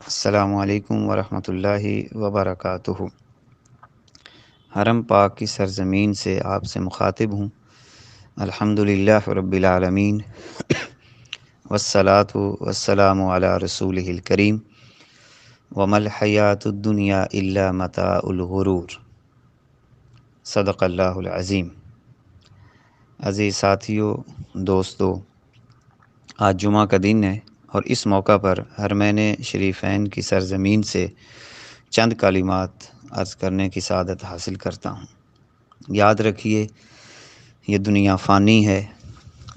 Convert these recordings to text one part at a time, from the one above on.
السلام علیکم ورحمۃ اللہ وبرکاتہ۔ حرم پاک کی سرزمین سے آپ سے مخاطب ہوں۔ الحمدللہ رب العالمین والصلاة والسلام علی رسولہ الکریم وما الحیاۃ الدنیا الا متاع الغرور۔ صدق اللہ العظیم۔ عزیز ساتھیو، دوستو، آج جمعہ کا دن ہے اور اس موقع پر حرمین شریفین کی سرزمین سے چند کلمات عرض کرنے کی سعادت حاصل کرتا ہوں۔ یاد رکھیے، یہ دنیا فانی ہے،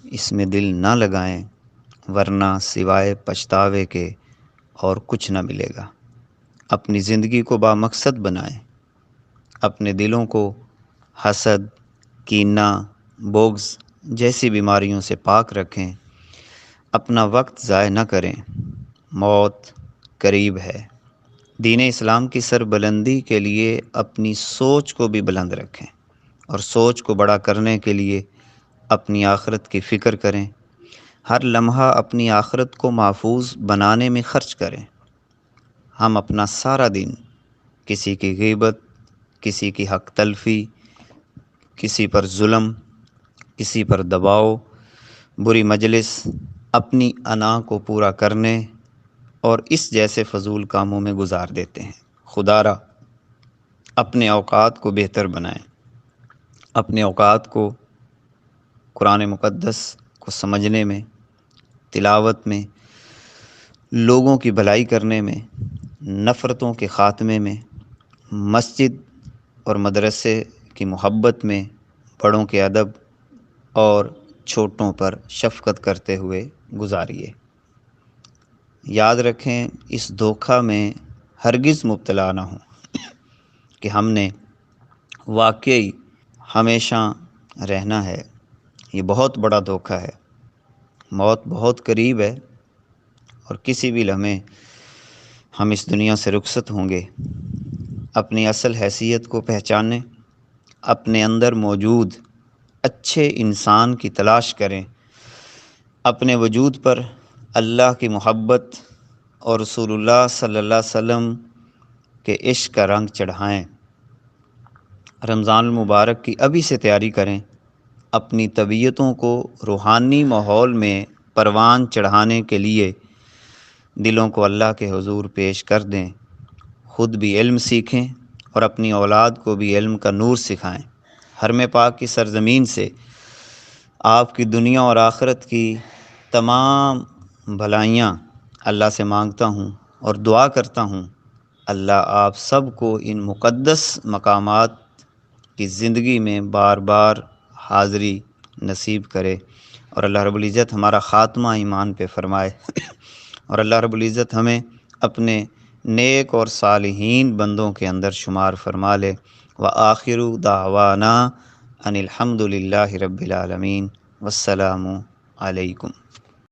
اس میں دل نہ لگائیں ورنہ سوائے پچھتاوے کے اور کچھ نہ ملے گا۔ اپنی زندگی کو بامقصد بنائیں، اپنے دلوں کو حسد، کینہ، بغض جیسی بیماریوں سے پاک رکھیں، اپنا وقت ضائع نہ کریں، موت قریب ہے۔ دین اسلام کی سربلندی کے لیے اپنی سوچ کو بھی بلند رکھیں اور سوچ کو بڑا کرنے کے لیے اپنی آخرت کی فکر کریں۔ ہر لمحہ اپنی آخرت کو محفوظ بنانے میں خرچ کریں۔ ہم اپنا سارا دن کسی کی غیبت، کسی کی حق تلفی، کسی پر ظلم، کسی پر دباؤ، بری مجلس، اپنی انا کو پورا کرنے اور اس جیسے فضول کاموں میں گزار دیتے ہیں۔ خدارا اپنے اوقات کو بہتر بنائیں، اپنے اوقات کو قرآن مقدس کو سمجھنے میں، تلاوت میں، لوگوں کی بھلائی کرنے میں، نفرتوں کے خاتمے میں، مسجد اور مدرسے کی محبت میں، بڑوں کے ادب اور چھوٹوں پر شفقت کرتے ہوئے گزاریے۔ یاد رکھیں، اس دھوکہ میں ہرگز مبتلا نہ ہوں کہ ہم نے واقعی ہمیشہ رہنا ہے۔ یہ بہت بڑا دھوکہ ہے۔ موت بہت قریب ہے اور کسی بھی لمحے ہم اس دنیا سے رخصت ہوں گے۔ اپنی اصل حیثیت کو پہچانیں، اپنے اندر موجود اچھے انسان کی تلاش کریں، اپنے وجود پر اللہ کی محبت اور رسول اللہ صلی اللہ علیہ وسلم کے عشق کا رنگ چڑھائیں۔ رمضان المبارک کی ابھی سے تیاری کریں، اپنی طبیعتوں کو روحانی ماحول میں پروان چڑھانے کے لیے دلوں کو اللہ کے حضور پیش کر دیں۔ خود بھی علم سیکھیں اور اپنی اولاد کو بھی علم کا نور سکھائیں۔ حرم پاک کی سرزمین سے آپ کی دنیا اور آخرت کی تمام بھلائیاں اللہ سے مانگتا ہوں اور دعا کرتا ہوں، اللہ آپ سب کو ان مقدس مقامات کی زندگی میں بار بار حاضری نصیب کرے، اور اللہ رب العزت ہمارا خاتمہ ایمان پہ فرمائے اور اللہ رب العزت ہمیں اپنے نیک اور صالحین بندوں کے اندر شمار فرما لے۔ وآخر دعوانا ان الحمد للہ رب العالمین، والسلام علیکم۔